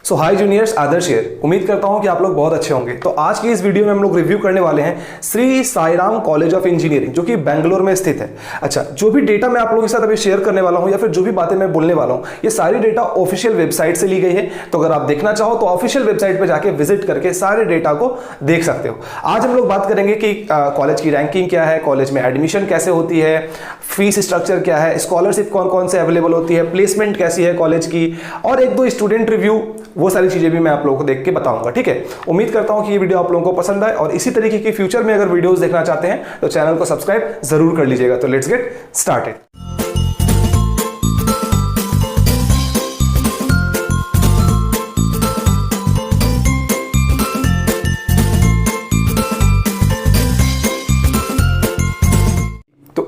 So hi juniors, Adarsh here. उम्मीद करता हूं कि आप लोग बहुत अच्छे होंगे। तो आज की इस वीडियो में हम लोग रिव्यू करने वाले हैं Shri Sai Ram college of engineering, जो कि बेंगलोर में स्थित है। अच्छा, जो भी डेटा मैं आप लोगों के साथ अभी शेयर करने वाला हूं या फिर जो भी बातें मैं बोलने वाला हूं, ये सारी डेटा ऑफिशियल वेबसाइट से ली गई है। तो अगर आप देखना चाहो तो ऑफिशियल वेबसाइट पर जाके विजिट करके सारे डेटा को देख सकते हो। आज हम लोग बात करेंगे कि कॉलेज की रैंकिंग क्या है, कॉलेज में एडमिशन कैसे होती है, फीस स्ट्रक्चर क्या है, स्कॉलरशिप कौन कौन से अवेलेबल होती है, प्लेसमेंट कैसी है कॉलेज की, और एक दो स्टूडेंट रिव्यू, वो सारी चीजें भी मैं आप लोगों को देख के बताऊंगा। ठीक है, उम्मीद करता हूं कि ये वीडियो आप लोगों को पसंद आए, और इसी तरीके की फ्यूचर में अगर वीडियोस देखना चाहते हैं तो चैनल को सब्सक्राइब जरूर कर लीजिएगा। तो लेट्स गेट स्टार्टेड।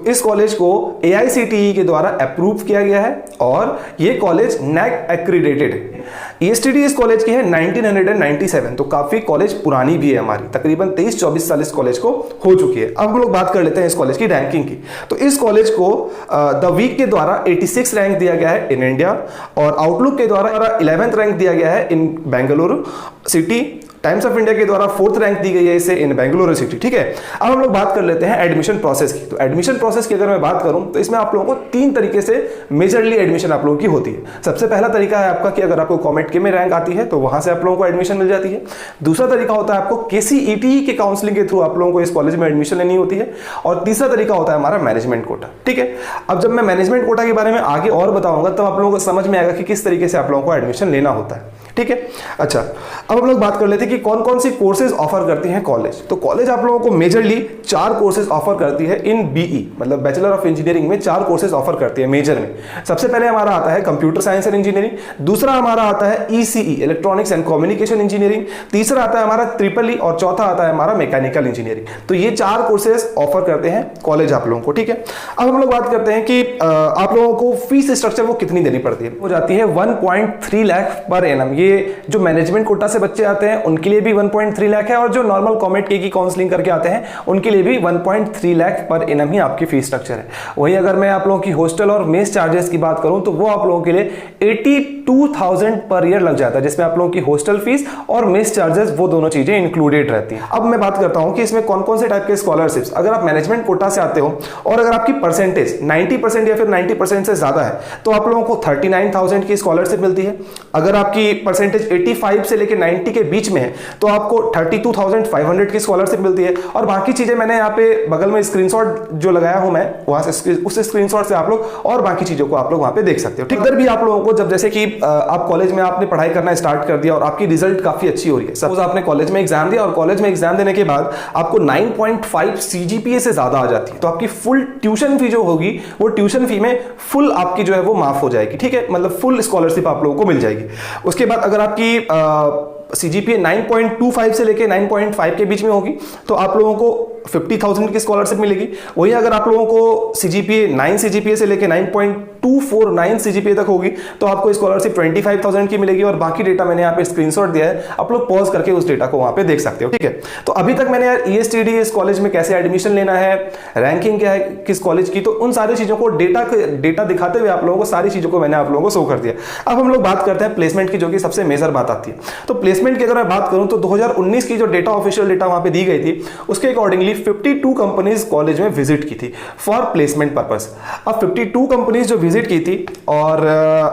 इस कॉलेज को AICTE के द्वारा अप्रूव किया गया है और ये कॉलेज NAC एक्रीडेटेड है। ESTD इस कॉलेज की है 1997, तो काफी कॉलेज पुरानी भी है हमारी, तकरीबन 23-24 साल इस कॉलेज को हो चुकी है। अब हम लोग बात कर लेते हैं इस कॉलेज की रैंकिंग की। तो इस कॉलेज को द वीक के द्वारा 86 रैंक दिया गया है इन इंडिया, और आउटलुक के द्वारा 11th रैंक दिया गया है in Bengaluru city. Times of India के द्वारा 4th रैंक दी गई है इसे इन बेंगलुरु सिटी। ठीक है, अब हम लोग बात कर लेते हैं एडमिशन प्रोसेस की। तो एडमिशन प्रोसेस की अगर मैं बात करूं तो इसमें आप लोगों को 3 तरीके से मेजरली एडमिशन आप लोगों की होती है। सबसे पहला तरीका है आपका कि अगर आपको कॉमेट के में रैंक आती है तो वहां से आप लोगों को एडमिशन मिल जाती है। दूसरा तरीका होता है आपको KCET के काउंसलिंग के थ्रू आप लोगों को इस कॉलेज में एडमिशन लेनी होती है। और तीसरा तरीका होता है हमारा मैनेजमेंट कोटा। ठीक है, अब जब मैं मैनेजमेंट कोटा के बारे में आगे और बताऊंगा तब आप लोगों को समझ में आएगा कि किस तरीके से आप लोगों को एडमिशन लेना होता है। ठीक है, अच्छा, अब हम लोग बात कर लेते हैं कि कौन कौन सी कोर्सेज ऑफर करती हैं कॉलेज। तो कॉलेज आप लोगों को मेजरली 4 कोर्सेज ऑफर करती है इन BE, मतलब बैचलर ऑफ इंजीनियरिंग में 4 कोर्सेज ऑफर करती है मेजर में। सबसे पहले हमारा आता है कंप्यूटर साइंस एंड इंजीनियरिंग, दूसरा हमारा आता है ECE electronics and communication engineering, तीसरा आता है हमारा ट्रिपल E, और चौथा आता है हमारा मैकेनिकल इंजीनियरिंग। तो ये 4 कोर्सेज ऑफर करते हैं कॉलेज आप लोगों को। ठीक है, अब हम लोग बात करते हैं कि आप लोगों को फीस स्ट्रक्चर वो कितनी देनी पड़ती है। वो जाती है 1.3 लाख पर एनम। ये जो मैनेजमेंट कोटा से बच्चे आते हैं उनके लिए भी 1.3 लाख है, और जो नॉर्मल कॉमेट के की काउंसलिंग करके आते हैं उनके लिए भी 1.3 लाख पर एनम ही आपकी फीस स्ट्रक्चर है। वहीं अगर मैं आप लोगों की हॉस्टल और मेस चार्जेस की बात करूं तो वो आप लोगों के लिए 82,000 पर ईयर लग जाता है, जिसमें आप लोगों की हॉस्टल फीस और मेस चार्जेस वो दोनों चीजें इंक्लूडेड रहती हैं। अब मैं बात करता हूं कि इसमें कौन कौन से टाइप के स्कॉलरशिप्स, अगर आप मैनेजमेंट कोटा से आते हो और अगर आपकी परसेंटेज 90% या फिर 90% से ज्यादा है तो आप लोगों को 39,000 की स्कॉलरशिप मिलती है। अगर आपकी परसेंटेज 85 से लेकर 90 के बीच में है तो आपको 32,500 की स्कॉलरशिप मिलती है। और बाकी चीजें मैंने यहाँ पे बगल में स्क्रीनशॉट जो लगाया हूं मैं, वहां से उस स्क्रीनशॉट से आप लोग और बाकी चीजों को आप लोग वहां पे देख सकते हो। ठीक, इधर भी आप लोगों को जब जैसे कि आप कॉलेज में आपने पढ़ाई करना स्टार्ट कर दिया और आपकी रिजल्ट काफी अच्छी हो रही है, सपोज आपने कॉलेज में एग्जाम दिया और कॉलेज में एग्जाम देने के बाद आपको 9.5 CGPA से ज्यादा आ जाती है, तो आपकी फुल ट्यूशन फी जो होगी वो ट्यूशन फी में फुल आपकी जो है वो माफ हो जाएगी। ठीक है, मतलब फुल स्कॉलरशिप आप लोगों को मिल जाएगी। उसके बाद अगर आपकी CGPA 9.25 से लेके 9.5 के बीच में होगी तो आप लोगों को 50,000 की स्कॉलरशिप मिलेगी। वही अगर आप लोगों को CGPA 9 CGPA से लेके 9.249 CGPA तक होगी तो आपको स्कॉलरशिप 25,000 की मिलेगी। और बाकी डेटा मैंने यहाँ पे स्क्रीनशॉट दिया है, आप लोग पॉज करके उस डेटा को वहां पे देख सकते हो। ठीक है, तो अभी तक मैंने यार ESTD इस कॉलेज में कैसे एडमिशन लेना है, रैंकिंग क्या है किस कॉलेज की, तो उन सारी चीजों को डेटा दिखाते हुए आप लोगों को सारी चीजों को मैंने आप लोगों को शो कर दिया। अब हम लोग बात करते हैं प्लेसमेंट की, जो कि सबसे मेजर बात आती है। तो प्लेसमेंट की अगर मैं बात करूं तो 2019 की जो डेटा ऑफिशियल डेटा वहां पे दी गई थी उसके अकॉर्डिंगली 52 कंपनीज कॉलेज में विजिट की थी फॉर प्लेसमेंट पर्पस। अब 52 कंपनीज जो विजिट की थी, और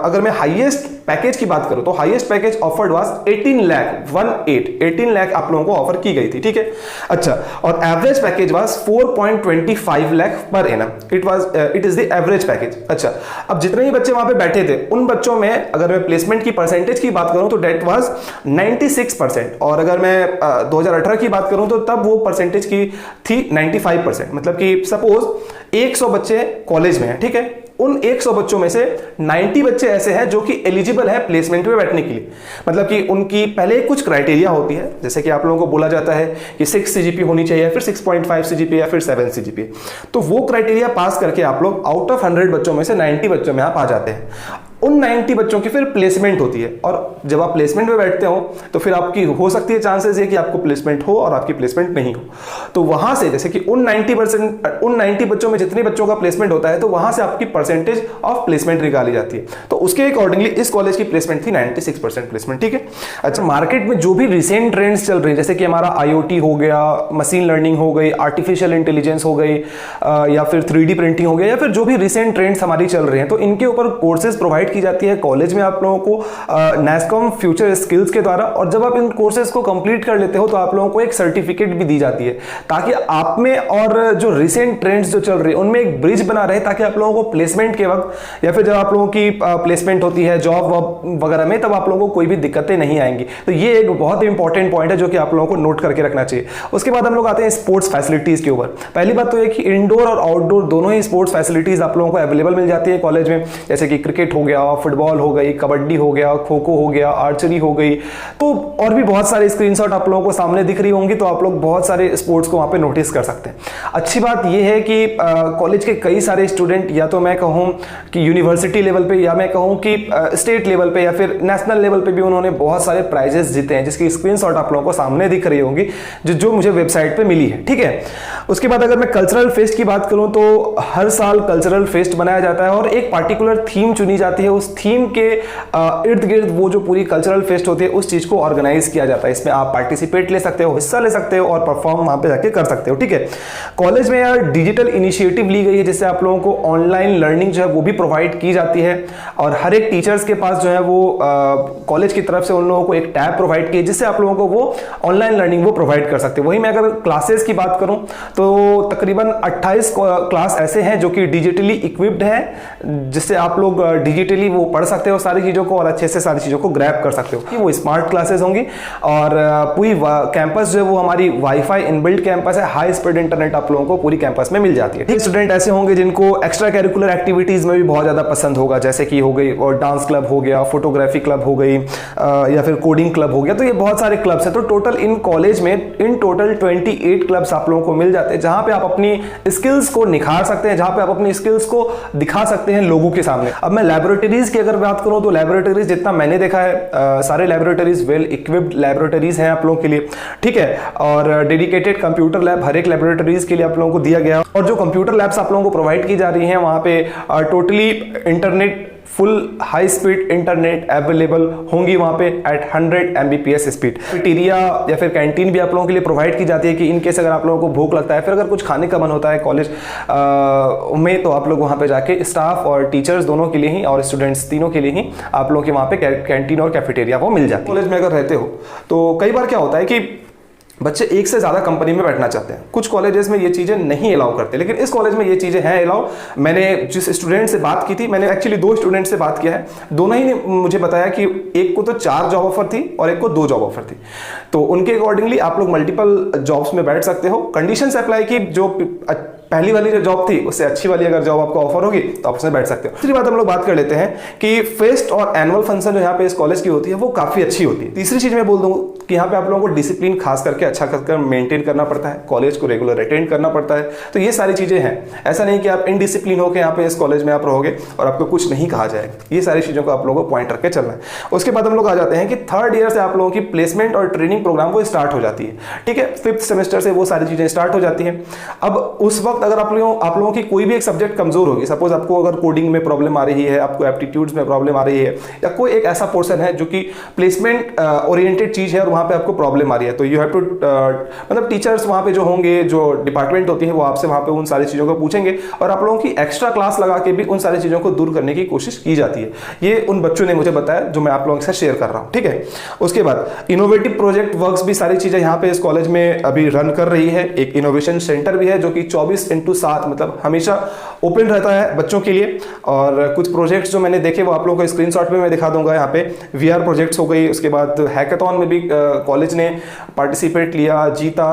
अगर मैं हाईएस्ट पैकेज की बात करूं तो highest package offered was 18 lakh आप लोगों को ऑफर की गई थी। ठीक है, अच्छा, और average package was 4.25 lakh per annum. It is the average package. अच्छा, अब जितने भी बच्चे वहां पे बैठे थे उन बच्चों में अगर मैं प्लेसमेंट की परसेंटेज की बात करूं तो डेट वाज 96%, और अगर मैं 2018 की बात करूं तो तब वो परसेंटेज की थी 95%। मतलब कि सपोज 100 बच्चे कॉलेज में हैं, ठीक है, उन 100 बच्चों में से 90 बच्चे ऐसे हैं जो कि एलिजिबल है प्लेसमेंट में बैठने के लिए। मतलब कि उनकी पहले कुछ क्राइटेरिया होती है, जैसे कि आप लोगों को बोला जाता है कि 6 CGPA होनी चाहिए, फिर 6.5 CGPA या फिर 7 CGPA। तो वो क्राइटेरिया पास करके आप लोग आउट ऑफ 100 बच्चों में से 90 बच्चों में आप आ जाते हैं। उन 90 बच्चों की फिर प्लेसमेंट होती है, और जब आप प्लेसमेंट में बैठते हो तो फिर आपकी हो सकती है चांसेस ये कि आपको प्लेसमेंट हो और आपकी प्लेसमेंट नहीं हो। तो वहां से जैसे कि उन 90 बच्चों में जितने बच्चों का प्लेसमेंट होता है तो वहां से आपकी परसेंटेज ऑफ प्लेसमेंट निकाली जाती है। तो उसके अकॉर्डिंगली इस कॉलेज की प्लेसमेंट थी 96% प्लेसमेंट, ठीक है। अच्छा, मार्केट में जो भी रिसेंट ट्रेंड्स चल रहे हैं, जैसे कि हमारा IoT हो गया, मशीन लर्निंग हो गई, आर्टिफिशियल इंटेलिजेंस हो गई, या फिर 3D प्रिंटिंग हो गया, या फिर जो भी रिसेंट ट्रेंड्स हमारी चल रहे हैं, तो इनके ऊपर कोर्सेज प्रोवाइड की जाती है कॉलेज में आप लोगों को NASSCOM फ्यूचर स्किल्स के द्वारा। और जब आप इन कोर्सेज को कंप्लीट कर लेते हो तो आप लोगों को एक सर्टिफिकेट भी दी जाती है, ताकि आप में और जो रिसेंट ट्रेंड्स जो चल रही है उनमें एक ब्रिज बना रहे, ताकि आप लोगों को प्लेसमेंट के वक्त या फिर जब आप लोगों की प्लेसमेंट होती है जॉब वगैरह में, तब आप लोगों को कोई भी दिक्कतें नहीं आएंगी। तो ये एक बहुत ही इंपॉर्टेंट पॉइंट है जो कि आप लोगों को नोट करके रखना चाहिए। उसके बाद हम लोग आते हैं स्पोर्ट्स फैसिलिटीज के ऊपर। पहली बात तो है कि इंडोर और आउटडोर दोनों ही स्पोर्ट्स फैसिलिटीज आप लोगों को अवेलेबल मिल जाती है कॉलेज में, जैसे कि क्रिकेट हो गया, फुटबॉल हो गई, कबड्डी हो गया, खो खो हो गया, आर्चरी हो गई, तो और भी बहुत सारे स्क्रीनशॉट आप लोगों को सामने दिख रही होंगी, तो आप लोग बहुत सारे स्पोर्ट्स को वहां पे नोटिस कर सकते हैं। अच्छी बात यह है कि कॉलेज के कई सारे स्टूडेंट, या तो मैं कहूं कि यूनिवर्सिटी लेवल पे, या मैं कहूं कि स्टेट लेवल पे, या फिर नेशनल लेवल पे भी उन्होंने बहुत सारे प्राइजेस जीते हैं, जिसकी स्क्रीनशॉट आप लोगों को सामने दिख रही होंगी, जो मुझे वेबसाइट पे मिली है, ठीक है। उसके बाद अगर मैं कल्चरल फेस्ट की बात करूं तो हर साल कल्चरल फेस्ट बनाया जाता है और एक पार्टिकुलर थीम चुनी जाती है, उस थीम के इर्द गिर्द वो जो पूरी कल्चरल फेस्ट होती है उस चीज को ऑर्गेनाइज किया जाता है। इसमें आप पार्टिसिपेट ले सकते हो, हिस्सा ले सकते हो और परफॉर्म वहां पे जाके कर सकते हो, ठीक है। कॉलेज में यार डिजिटल इनिशिएटिव ली गई है, जिससे आप लोगों को ऑनलाइन लर्निंग जो है वो भी प्रोवाइड की जाती है, और हर एक टीचर्स के पास जो है वो कॉलेज की तरफ से उन लोगों को एक टैब प्रोवाइड की है, जिससे आप लोगों को वो ऑनलाइन लर्निंग वो प्रोवाइड कर सकते हो। वहीं मैं अगर क्लासेस की बात करूं तो तकरीबन 28 क्लास ऐसे हैं जो कि डिजिटली इक्विप्ड हैं, जिससे आप लोग डिजिटली वो पढ़ सकते हो सारी चीजों को और अच्छे से सारी चीजों को ग्रैब कर सकते हो। कि वो स्मार्ट क्लासेस होंगी, और पूरी कैंपस जो है वो हमारी वाईफाई इनबिल्ट कैंपस है, हाई स्पीड इंटरनेट आप लोगों को पूरी कैंपस में मिल जाती है। ठीक, स्टूडेंट ऐसे होंगे जिनको एक्स्ट्रा कैरिकुलर एक्टिविटीज में भी बहुत ज्यादा पसंद होगा, जैसे कि हो गई और डांस क्लब हो गया, फोटोग्राफी क्लब हो गई, या फिर कोडिंग क्लब हो गया, तो ये बहुत सारे क्लब्स हैं। तो टोटल इन कॉलेज में इन टोटल 28 क्लब्स आप लोगों को मिल जाते हैं, जहां पे आप अपनी स्किल्स को निखार सकते हैं, जहां पे आप अपनी स्किल्स को दिखा सकते हैं लोगों के सामने। अब मैं लैबोरेटरीज की अगर बात करूं तो लैबोरेटरीज जितना मैंने देखा है सारे लैबोरेटरीज वेल इक्विप्ड लैबोरेटरीज हैं आप लोगों के लिए, ठीक है। और डेडिकेटेड कंप्यूटर लैब हर एक लैबोरेटरीज के लिए आप लोगों को दिया गया, और जो कंप्यूटर लैब्स आप लोगों को प्रोवाइड की जा रही हैं वहां पे totally internet, full high speed internet available होंगी वहां पे एट 100 Mbps स्पीड। कैफेटेरिया या फिर कैंटीन भी आप लोगों के लिए प्रोवाइड की जाती है कि इन केस अगर आप लोगों को भूख लगता है, फिर अगर कुछ खाने का मन होता है कॉलेज में, तो आप लोग वहां पे जाके स्टाफ और टीचर्स दोनों के लिए ही और स्टूडेंट्स तीनों के लिए ही आप लोगों के वहां पे कैंटीन और कैफेटेरिया वो मिल जाती है। कॉलेज में अगर रहते हो तो कई बार क्या होता है कि बच्चे एक से ज़्यादा कंपनी में बैठना चाहते हैं। कुछ कॉलेजेस में ये चीज़ें नहीं अलाउ करते, लेकिन इस कॉलेज में ये चीज़ें हैं अलाउ। मैंने जिस स्टूडेंट से बात की थी, मैंने एक्चुअली 2 स्टूडेंट से बात किया है, दोनों ही ने मुझे बताया कि एक को तो 4 जॉब ऑफर थी और एक को 2 जॉब ऑफर थी। तो उनके अकॉर्डिंगली आप लोग मल्टीपल जॉब्स में बैठ सकते हो। कंडीशन से अप्लाई की, जो पहली वाली जो जॉब थी उससे अच्छी वाली अगर जॉब आपको ऑफर होगी तो आप उसमें बैठ सकते हो। दूसरी बात हम लोग बात कर लेते हैं कि फेस्ट और एनुअल फंक्शन जो यहाँ पे इस कॉलेज की होती है वो काफी अच्छी होती है। तीसरी चीज मैं बोल दूं कि यहाँ पे आप लोगों को डिसिप्लिन खास करके अच्छा कर मेंटेन करना पड़ता है, कॉलेज को रेगुलर अटेंड करना पड़ता है। तो ये सारी चीजें हैं, ऐसा नहीं कि आप इनडिसिप्लिन होकर यहाँ पे इस कॉलेज में आप रहोगे और आपको कुछ नहीं कहा जाएगा। ये सारी चीजों को आप लोगों को पॉइंट रख के चलना है। उसके बाद हम लोग आ जाते हैं कि 3rd ईयर से आप लोगों की प्लेसमेंट और ट्रेनिंग प्रोग्राम वो स्टार्ट हो जाती है, ठीक है। 5th सेमेस्टर से वो सारी चीजें स्टार्ट हो जाती हैं। अब उस वक्त अगर आप लोगों की कोई भी एक सब्जेक्ट कमजोर होगी, सपोज आपको अगर कोडिंग में प्रॉब्लम आ रही है, आपको एप्टीट्यूड्स में प्रॉब्लम आ रही है, या कोई एक ऐसा पोर्शन है जो कि प्लेसमेंट ओरिएंटेड चीज है और वहां पे आपको प्रॉब्लम आ रही है, तो यू हैव टू मतलब टीचर्स वहां पे जो होंगे, जो डिपार्टमेंट होती है वो आपसे वहां पे उन सारी चीजों को पूछेंगे और आप लोगों की एक्स्ट्रा क्लास लगा के भी उन सारी चीजों को दूर करने की कोशिश की जाती है। ये उन बच्चों ने मुझे बताया जो मैं आप लोगों के साथ शेयर कर रहा हूं, ठीक है। उसके बाद इनोवेटिव प्रोजेक्ट वर्क्स भी सारी चीजें यहाँ पे इस कॉलेज में अभी रन कर रही है। एक इनोवेशन सेंटर भी है जो कि 24/7 मतलब हमेशा ओपन रहता है बच्चों के लिए। और कुछ प्रोजेक्ट्स जो मैंने देखे वो आप लोगों को स्क्रीनशॉट में मैं दिखा दूंगा। यहाँ पे वीआर प्रोजेक्ट्स हो गई, उसके बाद हैकाथॉन में भी कॉलेज ने पार्टिसिपेट लिया, जीता।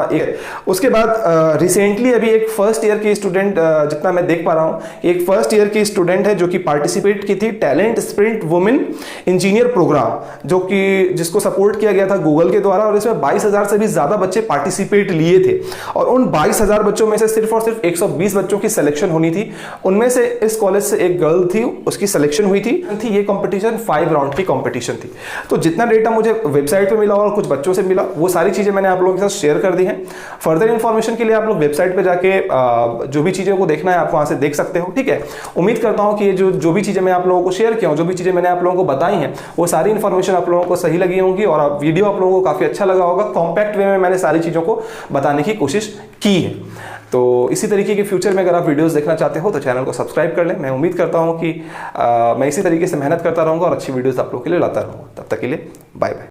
उसके बाद रिसेंटली अभी एक फर्स्ट ईयर की स्टूडेंट, जितना मैं देख पा रहा हूँ, एक फर्स्ट ईयर की स्टूडेंट है जो कि पार्टिसिपेट की थी talent sprint women engineer programme, जो कि जिसको सपोर्ट किया गया था गूगल के द्वारा, और इसमें 22,000 से भी ज्यादा बच्चे पार्टिसिपेट लिए थे। और उन 22,000 बच्चों में से सिर्फ और सिर्फ 120 बच्चों की सिलेक्शन होनी थी उनमें से इस कॉलेज से एक गर्ल थी, उसकी सिलेक्शन हुई थी। ये कंपटीशन 5 राउंड की कंपटीशन थी। तो जितना डेटा मुझे वेबसाइट पे मिला और कुछ बच्चों से मिला, वो सारी चीज़ें मैंने आप लोगों के साथ शेयर कर दी हैं। फर्दर इन्फॉर्मेशन के लिए आप लोग वेबसाइट पे जाके जो भी चीज़ों को देखना है आप वहाँ से देख सकते हो, ठीक है। उम्मीद करता हूँ कि ये जो भी चीज़ें मैं आप लोगों को शेयर किया हूँ, जो भी चीज़ें मैंने आप लोगों को बताई हैं, वो सारी इन्फॉर्मेशन आप लोगों को सही लगी होंगी और वीडियो आप लोगों को काफ़ी अच्छा लगा होगा। कॉम्पैक्ट वे में मैंने सारी चीज़ों को बताने की कोशिश की है। तो इसी तरीके के फ्यूचर में अगर आप वीडियोस देखना चाहते हो तो चैनल को सब्सक्राइब कर लें। मैं उम्मीद करता हूं कि मैं इसी तरीके से मेहनत करता रहूंगा और अच्छी वीडियोस आप लोगों के लिए लाता रहूंगा। तब तक के लिए बाय बाय।